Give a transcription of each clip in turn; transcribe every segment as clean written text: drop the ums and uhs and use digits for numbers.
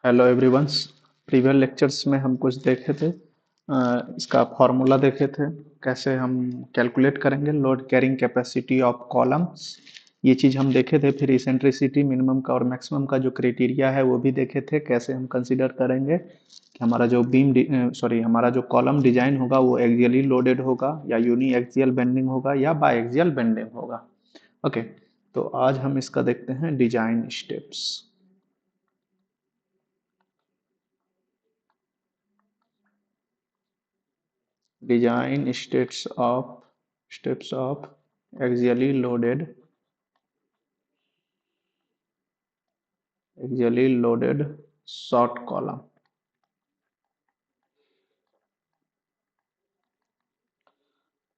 Hello everyone's. Previous lectures में हम कुछ देखे थे। इसका फॉर्मूला देखे थे, कैसे हम कैलकुलेट करेंगे load carrying capacity of columns. ये चीज़ हम देखे थे। फिर इसेंट्रिसिटी मिनिमम का और मैक्सिमम का जो क्राइटेरिया है वो भी देखे थे, कैसे हम कंसीडर करेंगे कि हमारा जो हमारा जो कॉलम डिजाइन होगा वो एक्सियली लोडेड होगा या यूनी एक्सियल बेंडिंग होगा या बाई एक्सियल बेंडिंग होगा। ओके, तो आज हम इसका देखते हैं design steps. Design steps of axially loaded short column.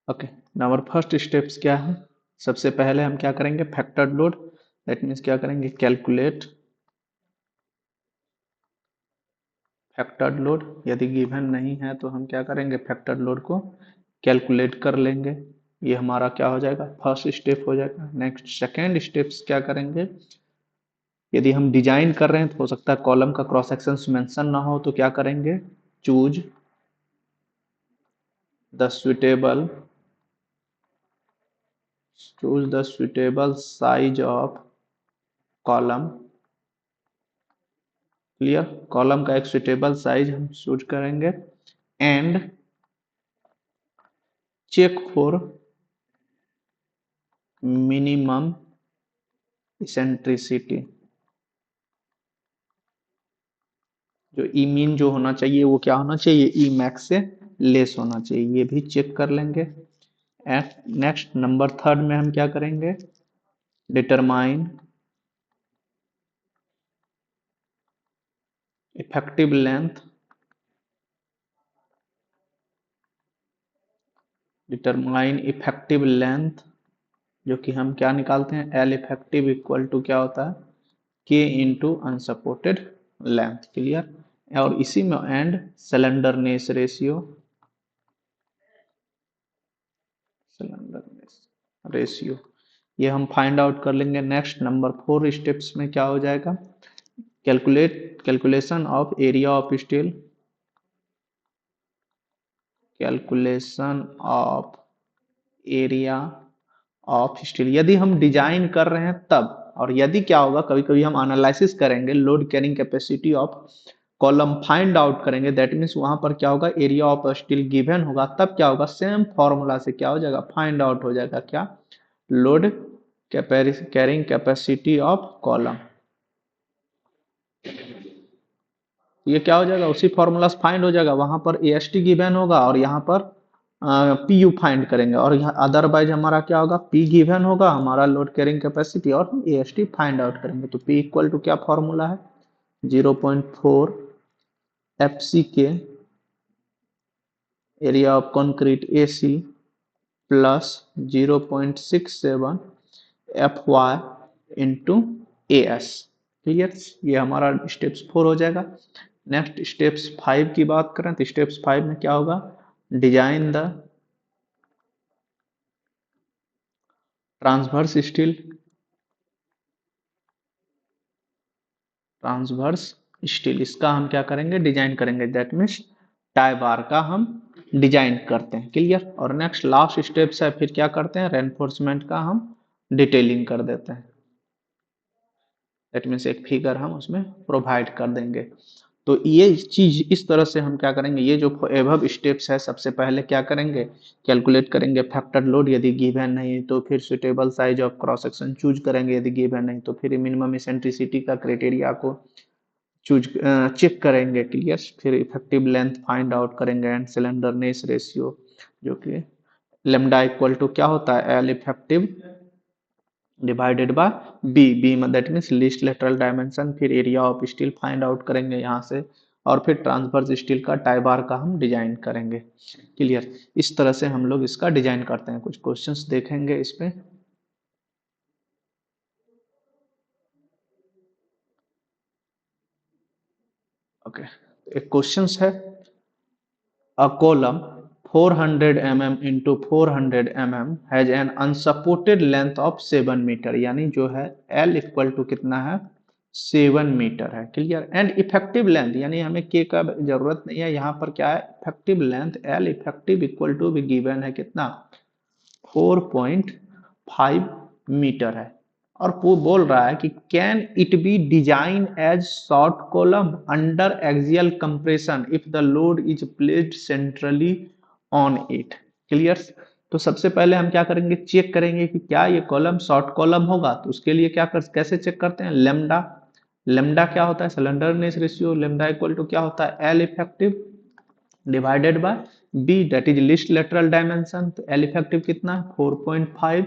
Okay, number first steps क्या है? सबसे पहले हम क्या करेंगे? Factored load. दैट मीन्स क्या करेंगे? Calculate factored load. यदि गिवन नहीं है तो हम क्या करेंगे? फैक्टर्ड लोड को कैलकुलेट कर लेंगे। ये हमारा क्या हो जाएगा? फर्स्ट स्टेप हो जाएगा। नेक्स्ट सेकेंड स्टेप्स क्या करेंगे? यदि हम डिजाइन कर रहे हैं तो हो सकता है कॉलम का क्रॉस सेक्शन मेंशन ना हो, तो क्या करेंगे? Choose the suitable size of column. Clear? Column का एक सुटेबल साइज हम चूज करेंगे and check for minimum eccentricity. जो ई मीन जो होना चाहिए वो क्या होना चाहिए? ई मैक्स से लेस होना चाहिए। ये भी चेक कर लेंगे। नेक्स्ट नंबर थर्ड में हम क्या करेंगे? Determine effective length. Determine effective length, जो कि हम क्या निकालते हैं? एल इफेक्टिव इक्वल टू क्या होता है? के इंटू अनसपोर्टेड लेंथ। क्लियर? और इसी में एंड सिलेंडरनेस रेशियो ये हम फाइंड आउट कर लेंगे। नेक्स्ट नंबर फोर स्टेप्स में क्या हो जाएगा? Calculation of area of steel. Calculation of area of steel यदि हम डिजाइन कर रहे हैं तब। और यदि क्या होगा, कभी कभी हम एनालिसिस करेंगे, load carrying capacity of column find out करेंगे। दैट मीन्स वहां पर क्या होगा? एरिया ऑफ स्टील गिवन होगा, तब क्या होगा? सेम फॉर्मूला से क्या हो जाएगा? फाइंड आउट हो जाएगा क्या? Load carrying capacity of column. ये क्या हो जाएगा? उसी फॉर्मूला से फाइंड हो जाएगा। वहां पर ए एस टी गिवन होगा और यहाँ पर पी यू फाइंड करेंगे। और यहाँ अदरवाइज हमारा क्या होगा? पी गिवन होगा हमारा लोड कैरिंग कैपेसिटी और हम A S T find out करेंगे। तो पी इक्वल टू क्या फॉर्मूला है? 0.4 एफ सी के area of concrete A C plus 0.67 F Y into A S. Clear? ये हमारा स्टेप्स 4 हो जाएगा। नेक्स्ट स्टेप्स 5 की बात करें तो स्टेप्स 5 में क्या होगा? Design the transverse steel. Transverse steel इसका हम क्या करेंगे? डिजाइन करेंगे। दैट मीन्स टाई बार का हम डिजाइन करते हैं। क्लियर? और नेक्स्ट लास्ट स्टेप्स है, फिर क्या करते हैं? रेनफोर्समेंट का हम डिटेलिंग कर देते हैं। दैट मीन्स एक फिगर हम उसमें प्रोवाइड कर देंगे। तो ये चीज इस तरह से हम क्या करेंगे? ये जो एबव स्टेप्स है, सबसे पहले क्या करेंगे? कैलकुलेट करेंगे फैक्टर लोड। यदि गिवन नहीं तो फिर suitable size of cross section choose करेंगे। यदि गिवन नहीं तो फिर मिनिमम इसेंट्रिसिटी का क्राइटेरिया को चूज चेक करेंगे। क्लियर? फिर इफेक्टिव लेंथ फाइंड आउट करेंगे एंड सिलेंडरनेस रेशियो, जो कि लेमडा इक्वल टू क्या होता है? L effective divided by B that means least lateral dimension. फिर area of steel find out करेंगे यहाँ से, और फिर ट्रांसवर्स स्टील का टाई बार का हम डिजाइन करेंगे। क्लियर? इस तरह से हम लोग इसका डिजाइन करते हैं। कुछ क्वेश्चंस देखेंगे इस पे। ओके, एक क्वेश्चंस है। A column 400 mm into 400 mm has an unsupported length of 7 metre. यानी जो है L इक्वल टू कितना है? 7 मीटर है। क्लियर। एंड इफेक्टिव लेंथ यानी हमें के का जरूरत नहीं है, यहाँ पर क्या है effective length L effective equal to भी गिवन है कितना 4.5 मीटर है। और वो बोल रहा है कि can it be design as short column under axial compression if the load is placed centrally on it. Clear. तो सबसे पहले हम क्या करेंगे चेक करेंगे कि क्या ये कॉलम शॉर्ट कॉलम होगा। तो उसके लिए कैसे चेक करते हैं लेमडा। लेमडा क्या होता है slenderness ratio. Lambda equal to क्या होता है L effective divided by B that is least lateral dimension. तो एल इफेक्टिव कितना है 4.5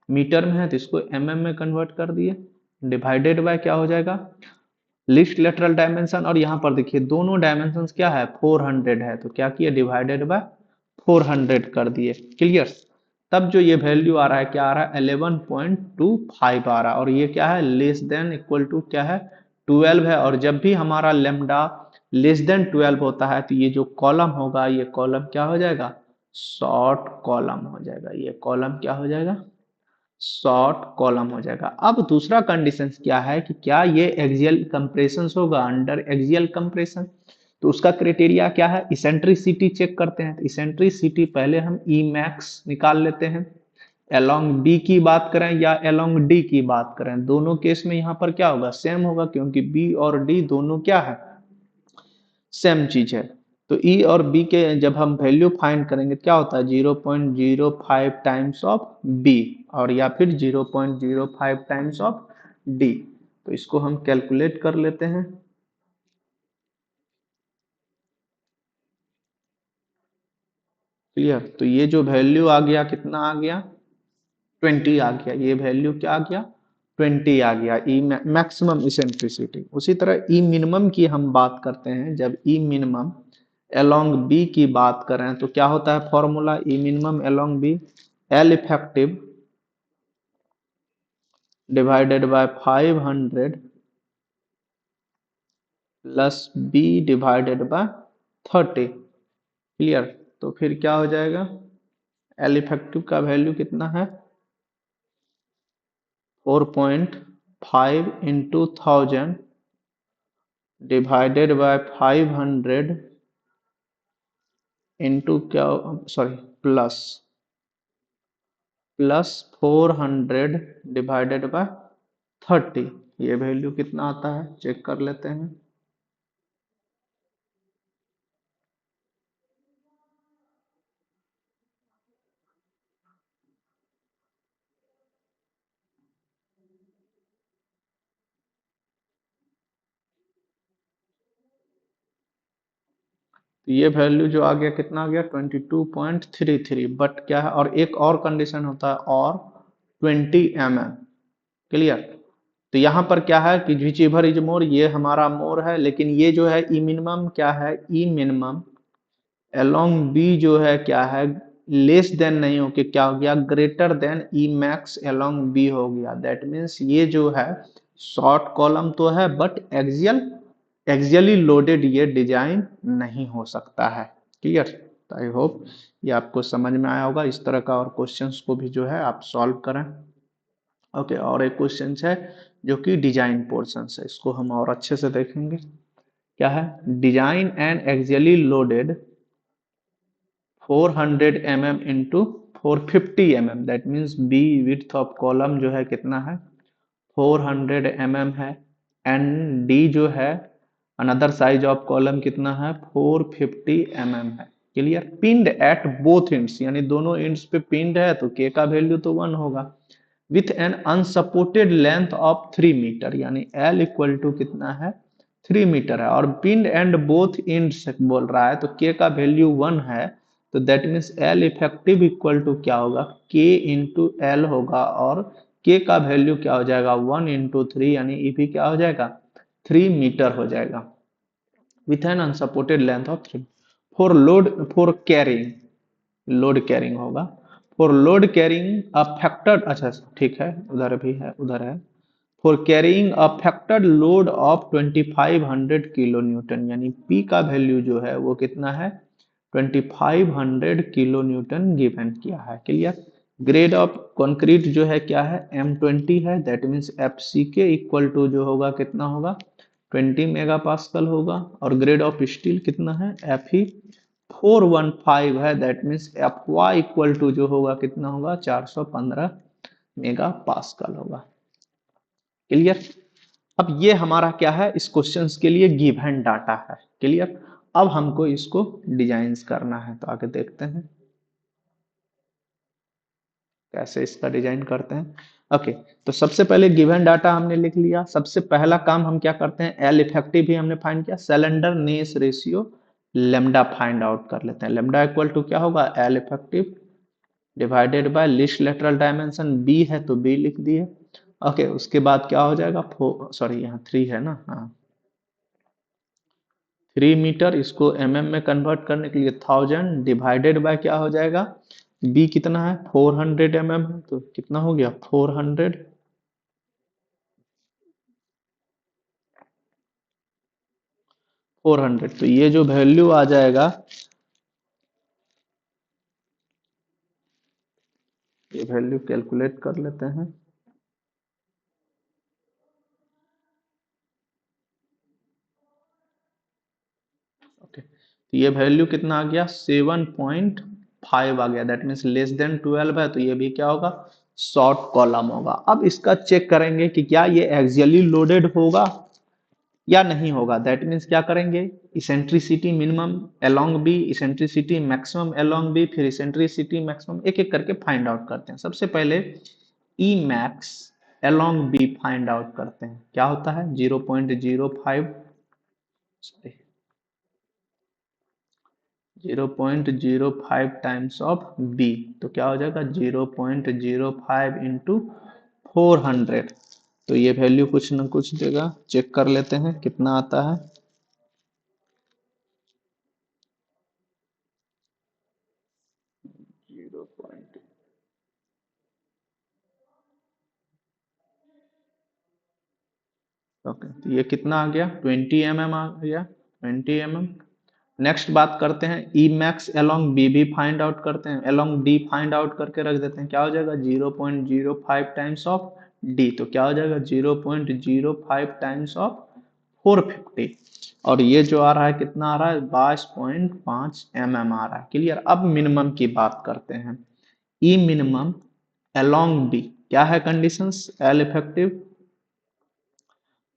मीटर में है तो इसको में कन्वर्ट कर दिए डिवाइडेड बाय क्या हो जाएगा लिस्ट लेटरल डायमेंशन। और यहाँ पर देखिए दोनों डायमेंशन क्या है 400 है तो क्या किया डिवाइडेड बाय 400 कर दिए। क्लियर। तब जो ये वैल्यू आ रहा है क्या आ रहा है 11.25 आ रहा है और ये क्या है लेस देन इक्वल टू क्या है 12 है। और जब भी हमारा लेमडा लेस देन 12 होता है तो ये जो कॉलम होगा ये कॉलम क्या हो जाएगा शॉर्ट कॉलम हो जाएगा। ये कॉलम क्या हो जाएगा शॉर्ट कॉलम हो जाएगा। अब दूसरा कंडीशन क्या है कि क्या ये एक्सियल कंप्रेशन होगा अंडर एक्सियल कंप्रेशन। तो उसका क्राइटेरिया क्या है इसेंट्रिसिटी चेक करते हैं। तो इसेंट्रिसिटी पहले हम ई मैक्स निकाल लेते हैं अलोंग बी की बात करें या अलोंग डी की बात करें दोनों केस में यहाँ पर क्या होगा सेम होगा क्योंकि बी और डी दोनों क्या है सेम चीज है। तो ई और बी के जब हम वैल्यू फाइंड करेंगे क्या होता है 0.05 टाइम्स ऑफ बी और या फिर 0.05 टाइम्स ऑफ डी। तो इसको हम कैलकुलेट कर लेते हैं। क्लियर। तो ये जो वैल्यू आ गया कितना आ गया 20 आ गया। ये वैल्यू क्या आ गया 20 आ गया ई मैक्सिमम इसेंट्रिसिटी। उसी तरह ई मिनिमम की हम बात करते हैं जब ई मिनिमम अलोंग बी की बात करें तो क्या होता है formula E minimum along B L effective divided by 500 plus B divided by 30। Clear. तो फिर क्या हो जाएगा एल इफेक्टिव का वैल्यू कितना है 4.5 इंटू 1000 डिवाइडेड बाय 500 इंटू क्या सॉरी प्लस 400 डिवाइडेड बाय 30। ये वैल्यू कितना आता है चेक कर लेते हैं। तो ये वैल्यू जो आ गया कितना आ गया 22.33। बट क्या है और एक और कंडीशन होता है और 20 mm। क्लियर। तो यहाँ पर क्या है कि विच एवर इज मोर ये हमारा मोर है लेकिन ये जो है ई मिनिमम क्या है ई मिनिमम अलोंग बी जो है क्या है लेस देन नहीं हो के क्या हो गया ग्रेटर देन ई मैक्स अलोंग बी हो गया। दैट मीन्स ये जो है शॉर्ट कॉलम तो है बट एक्सियली लोडेड ये डिजाइन नहीं हो सकता है। क्लियर। आई होप ये आपको समझ में आया होगा। इस तरह का और क्वेश्चंस को भी जो है आप सॉल्व करें। ओके। और एक क्वेश्चन है जो कि डिजाइन पोर्शन है इसको हम और अच्छे से देखेंगे। क्या है design and axially loaded 400 mm into 450 mm। That means B width of column जो है कितना है 400 mm है एंड डी जो है अनदर साइज ऑफ कॉलम कितना है 450 mm है। क्लियर। पिंड एट बोथ एंड्स यानी दोनों एंड्स पे पिंड है तो के का वैल्यू तो 1 होगा with an unsupported length of 3 metre यानी एल इक्वल टू कितना है 3 मीटर है और पिंड एंड बोथ एंड्स बोल रहा है तो के का वैल्यू 1 है। तो that means L effective equal to क्या होगा के इंटू एल होगा और के का वैल्यू क्या हो जाएगा 1 इंटू 3 यानी ई भी क्या हो जाएगा 3 मीटर हो जाएगा with an unsupported length of 3 for load for carrying load carrying होगा for load carrying a factor. अच्छा ठीक है उधर भी है उधर है for carrying a factor load of 2500 kilo newton यानी पी का वैल्यू जो है वो कितना है 2500 किलो न्यूटन गिवन किया है। क्लियर। ग्रेड ऑफ कंक्रीट जो है क्या है, M20 है, that means FCK equal to जो होगा कितना होगा 20 मेगा पास्कल होगा। और ग्रेड ऑफ स्टील कितना है, Fe 415 है, that means Fy equal to जो होगा कितना होगा 415 मेगा पास्कल होगा। क्लियर। अब ये हमारा क्या है, इस क्वेश्चन के लिए गिवन डाटा है। क्लियर। अब हमको इसको डिजाइन करना है, तो आगे देखते हैं कैसे इसका डिजाइन करते हैं। ओके, तो सबसे पहले गिवन डाटा हमने लिख लिया। सबसे पहला काम हम क्या करते हैं, एल इफेक्टिव ही हमने फाइंड किया, slenderness ratio lambda find out कर लेते हैं। लेमडा इक्वल टू क्या होगा, L effective divided by least lateral dimension B है तो बी लिख दिए। ओके, उसके बाद क्या हो जाएगा, सॉरी यहाँ 3 है ना, हाँ 3 मीटर, इसको में कन्वर्ट करने के लिए 1000 डिवाइडेड बाय क्या हो जाएगा, बी कितना है 400 है, तो कितना हो गया 400। तो ये जो वैल्यू आ जाएगा, ये वैल्यू कैलकुलेट कर लेते हैं। ओके, तो ये वैल्यू कितना आ गया 7.5 आ गया, दैट मीन्स लेस देन 12 है, तो ये भी क्या होगा शॉर्ट कॉलम होगा। अब इसका चेक करेंगे कि क्या ये एक्सियली लोडेड होगा या नहीं होगा। दैट मीन्स क्या करेंगे, eccentricity minimum along B, eccentricity maximum along B, फिर इसेंट्रिसिटी मैक्सिमम, एक एक करके फाइंड आउट करते हैं। सबसे पहले e max along B find out करते हैं। क्या होता है 0.05, सॉरी 0.05 टाइम्स ऑफ बी, तो क्या हो जाएगा 0.05 इंटू 400। तो ये वैल्यू कुछ ना कुछ देगा, चेक कर लेते हैं कितना आता है। ओके, तो ये कितना आ गया 20 आ गया, 20 नेक्स्ट बात करते हैं ई मैक्स अलोंग बी भी फाइंड आउट करते हैं, अलोंग डी फाइंड आउट करके रख देते हैं। क्या हो जाएगा 0.05 टाइम्स ऑफ डी, तो क्या हो जाएगा 0.05 टाइम्स ऑफ 450। और ये जो आ रहा है कितना आ रहा है 22.5 आ रहा है। क्लियर। अब मिनिमम की बात करते हैं, ई मिनिमम अलोंग बी क्या है conditions, L effective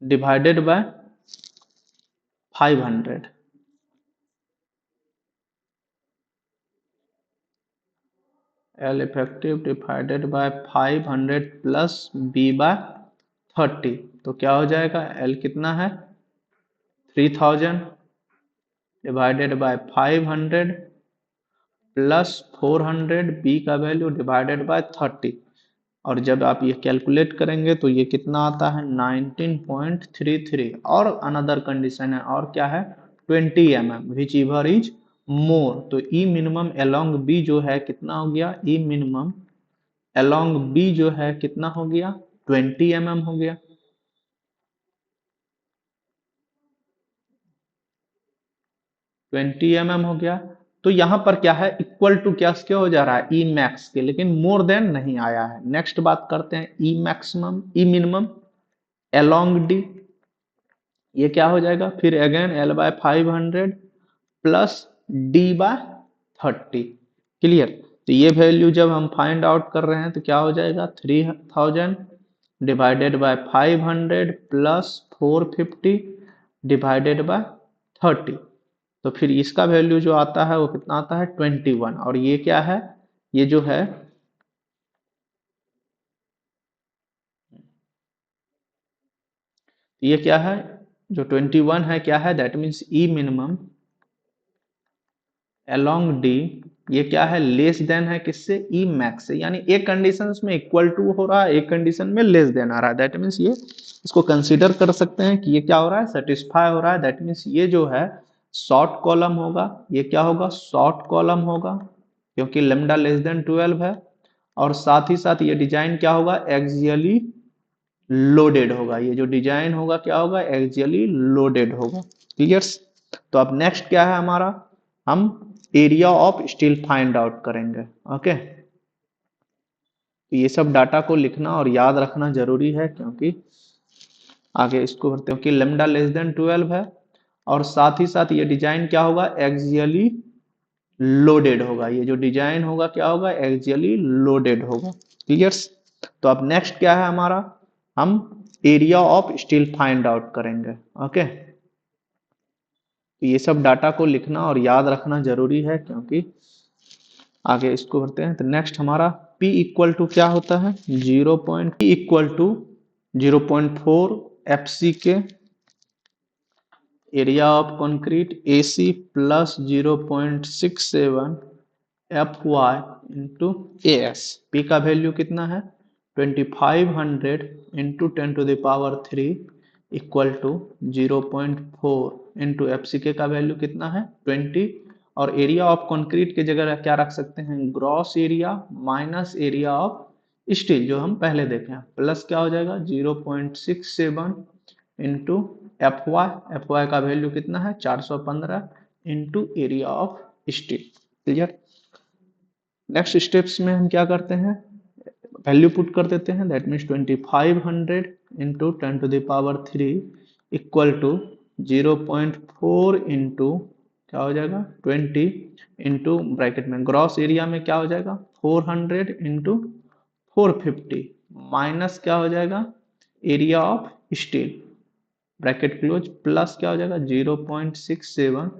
divided by 500, L effective divided by 500 plus B by 30, तो क्या हो जाएगा एल कितना है 3000 डिवाइडेड बाय 500 प्लस 400 बी का वैल्यू डिवाइडेड बाय 30। और जब आप ये कैलकुलेट करेंगे तो ये कितना आता है 19.33। और अनदर कंडीशन है, और क्या है 20 विच एवर इज मोर, तो ई मिनिमम अलोंग बी जो है कितना हो गया, ई मिनिमम अलोंग बी जो है कितना हो गया 20 हो गया। 20 हो गया। तो यहां पर क्या है इक्वल टू क्या हो जा रहा है ई मैक्स के, लेकिन मोर देन नहीं आया है। नेक्स्ट बात करते हैं E maximum, E minimum along D, ये क्या हो जाएगा फिर again L by 500 plus D by 30। Clear. तो ये वैल्यू जब हम फाइंड आउट कर रहे हैं तो क्या हो जाएगा 3000 divided by 500 plus 450 divided by 30। तो फिर इसका वैल्यू जो आता है वो कितना आता है 21। और ये क्या है, ये जो है ये क्या है जो 21 है क्या है, that means E minimum along D, ये क्या है लेस देन है किससे, ई मैक्स से। यानी एक कंडीशन में इक्वल टू हो रहा है, एक कंडीशन में लेस देन आ रहा है, दैट मीन्स ये इसको कंसीडर कर सकते हैं कि ये क्या हो रहा है सेटिस्फाई हो रहा है। दैट मीन्स ये जो है शॉर्ट कॉलम होगा, ये क्या होगा शॉर्ट कॉलम होगा क्योंकि लेमडा लेस देन 12 है। और साथ ही साथ ये डिजाइन क्या होगा एक्सियली लोडेड होगा, ये जो डिजाइन होगा क्या होगा एक्सियली लोडेड होगा। क्लियर। तो अब नेक्स्ट क्या है हमारा, हम area of steel find out करेंगे। ओके, तो ये सब डाटा को लिखना और याद रखना जरूरी है, क्योंकि आगे इसको करते हैं कि लेमडा लेस देन 12 है, और साथ ही साथ ये डिजाइन क्या होगा, एक्सियली लोडेड होगा। ये जो डिजाइन होगा क्या होगा, एक्सियली लोडेड होगा। क्लियर। तो अब नेक्स्ट क्या है हमारा, हम area of steel find out करेंगे। ओके, तो ये सब डाटा को लिखना और याद रखना जरूरी है, क्योंकि आगे इसको करते हैं। तो नेक्स्ट हमारा P इक्वल टू क्या होता है, 0.4 FC के area of concrete AC plus 0.67 FY into AS। P का वैल्यू कितना है, 2500 into 10⁻³ equal to 0.4 into FCK का वैल्यू कितना है 20, और एरिया ऑफ कंक्रीट की जगह क्या रख सकते हैं, gross area minus area of steel जो हम पहले देखे हैं, प्लस क्या हो जाएगा 0.67 इंटू एफ वाई का वैल्यू कितना है 415 into area of steel. Clear. Next steps में हम क्या करते हैं, वैल्यू पुट कर देते हैं, that means 2500 into 10⁻³ equal to 0.4 into क्या हो जाएगा 20 इंटू ब्रैकेट में ग्रॉस एरिया में क्या हो जाएगा 400 इंटू 450 माइनस क्या हो जाएगा area of steel bracket close plus क्या हो जाएगा 0.67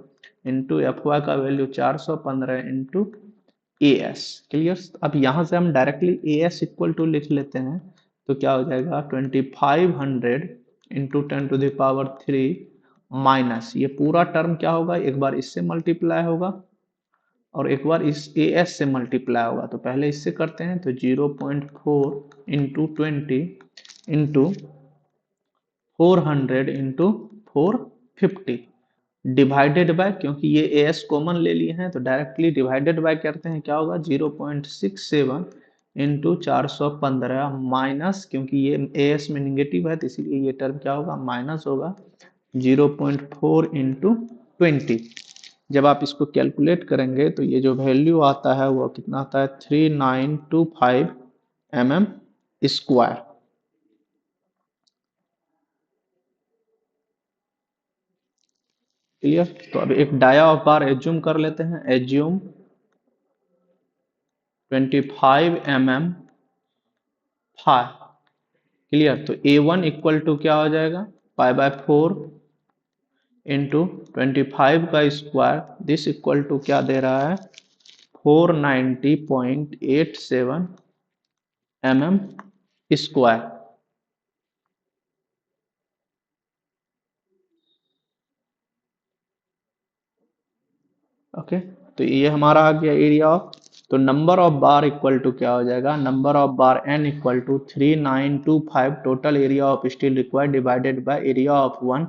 इंटू FY का वैल्यू 415 इंटू AS। क्लियर। अब यहां से हम डायरेक्टली AS इक्वल टू लिख लेते हैं, तो क्या हो जाएगा 2500 इंटू 10⁻³ माइनस ये पूरा टर्म क्या होगा, एक बार इससे मल्टीप्लाई होगा और एक बार इस AS से मल्टीप्लाई होगा। तो पहले इससे करते हैं, तो 0.4 into 20 into 400 into 450 divided by, क्योंकि ये AS कॉमन ले लिए हैं तो डायरेक्टली डिवाइडेड बाय करते हैं, क्या होगा 0.67 इंटू 415 माइनस, क्योंकि ये AS में निगेटिव है तो इसीलिए ये टर्म क्या होगा माइनस होगा 0.4 इंटू 20। जब आप इसको कैलकुलेट करेंगे तो ये जो वैल्यू आता है वो कितना आता है 3925 mm स्क्वायर। क्लियर। तो अब एक डाया ऑफ बार एज्यूम कर लेते हैं, एज्यूम 25 mm 5। क्लियर। तो A1 इक्वल टू क्या हो जाएगा π/4 इंटू 25 का स्क्वायर, दिस इक्वल टू क्या दे रहा है 490.87 mm स्क्वायर। ओके, तो ये हमारा आ गया एरिया ऑफ। तो number of bar equal to क्या हो जाएगा, number of bar N equal to 3925 total area of steel required divided by area of 1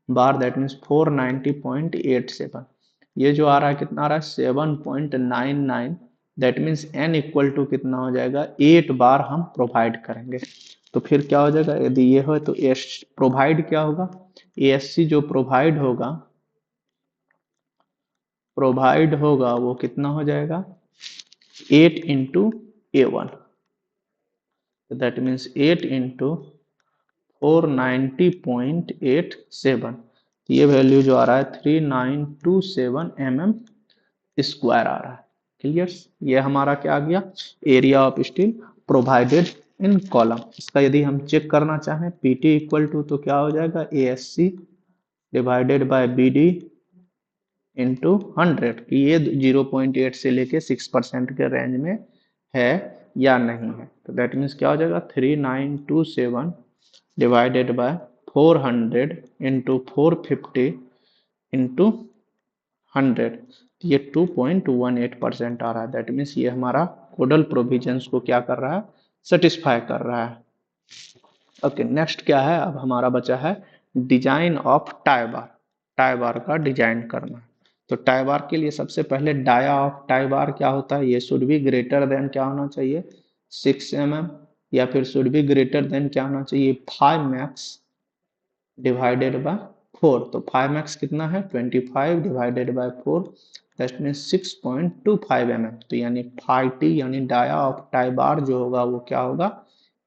bar, that means 490.87। ये जो आ रहा है कितना आ रहा है 7.99, that means N equal to कितना हो जाएगा 8 बार हम प्रोवाइड करेंगे। तो फिर क्या हो जाएगा, यदि ये हो तो एस प्रोवाइड क्या होगा, ASC जो प्रोवाइड होगा वो कितना हो जाएगा 8 इंटू A1, तो दैट मीन्स 8 इंटू 490.87। तो ये वैल्यू जो आ रहा है 3927 mm स्क्वायर आ रहा है। क्लियर। ये हमारा क्या आ गया area of steel provided in column. इसका यदि हम चेक करना चाहें PT इक्वल टू तो क्या हो जाएगा ASC divided by BD into 100 कि ये 0.8 से लेके 6% के रेंज में है या नहीं है। तो दैट मीन्स क्या हो जाएगा 3927 डिवाइडेड बाय 400 इंटू 450 इंटू 100, ये 2.18% आ रहा है। दैट मीन्स ये हमारा कोडल प्रोविजंस को क्या कर रहा है सेटिस्फाई कर रहा है। ओके, नेक्स्ट क्या है, अब हमारा बचा है design of tie bar. Tie bar का डिजाइन करना। तो टाई बार के लिए सबसे पहले डाया ऑफ टाई बार क्या होता है, ये शुड बी ग्रेटर देन क्या होना चाहिए 6 mm, या फिर शुड बी ग्रेटर देन क्या होना चाहिए 5 मैक्स डिवाइडेड बाय 4। तो 5 मैक्स कितना है 25 divided by 4, that means 6.25 mm। तो यानी फाइटी यानी डाया ऑफ टाई बार जो होगा वो क्या होगा,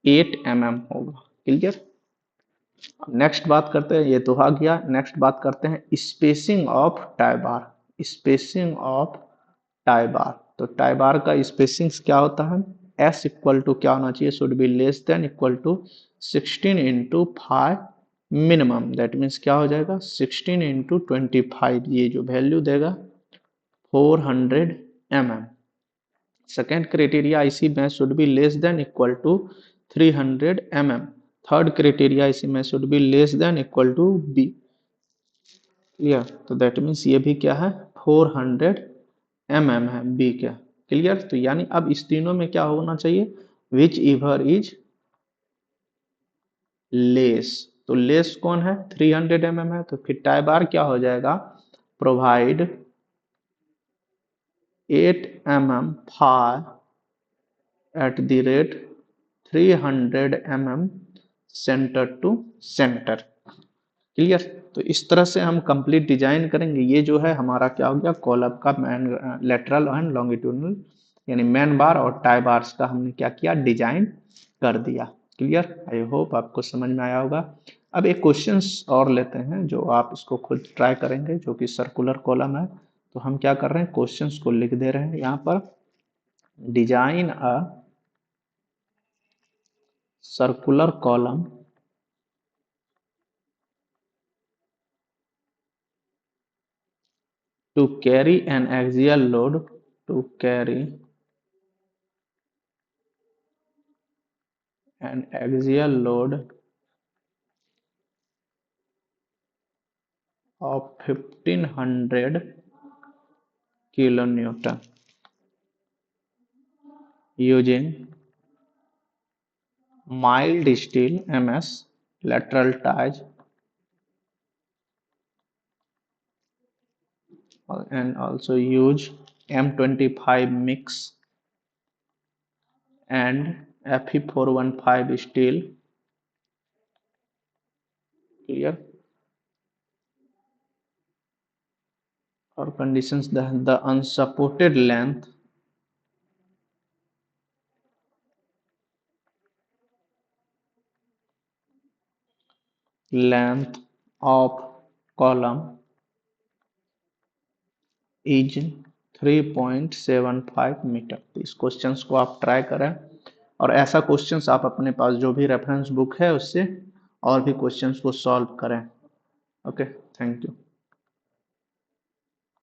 8 mm होगा। क्लियर। नेक्स्ट बात करते हैं, ये तो आ गया। नेक्स्ट बात करते हैं spacing of tie bar. Spacing of tie bar, तो टाई बार का स्पेसिंग क्या होता है, एस इक्वल टू क्या होना चाहिए, should be less than equal to 16 into 5 minimum. That means क्या हो जाएगा 16 इंटू 25, ये जो वैल्यू देगा 400 mm। सेकेंड क्राइटेरिया इसी में should be less than equal to 300 mm। Third criteria इसी में should be less than equal to B. Clear. तो दैट मीन्स ये भी क्या है 400 mm है बी क्या। क्लियर। तो यानी अब इस तीनों में क्या होना चाहिए, विच इवर इज लेस। तो लेस कौन है 300 mm है, तो फिर टाई बार क्या हो जाएगा, provide 8 mm for at the rate 300 mm center to center. Clear. तो इस तरह से हम कंप्लीट डिजाइन करेंगे। ये जो है हमारा क्या हो गया, कॉलम का मैन लेटरल एंड लॉन्गिट्यूडनल यानी मैन बार और टाई बार्स का हमने क्या किया, डिजाइन कर दिया। क्लियर। आई होप आपको समझ में आया होगा। अब एक क्वेश्चंस और लेते हैं जो आप इसको खुद ट्राई करेंगे, जो कि सर्कुलर कॉलम है। तो हम क्या कर रहे हैं, क्वेश्चंस को लिख दे रहे हैं यहाँ पर। Design a circular column to carry an axial load, to carry an axial load of 1500 kilonewton using mild steel ms lateral ties and also use M25 mix and Fe415 steel। clear। और conditions, the unsupported length of column is 3.75 metre. तो इस questions को आप try करें, और ऐसा questions आप अपने पास जो भी रेफरेंस बुक है उससे और भी क्वेश्चंस को सॉल्व करें। Okay, thank you.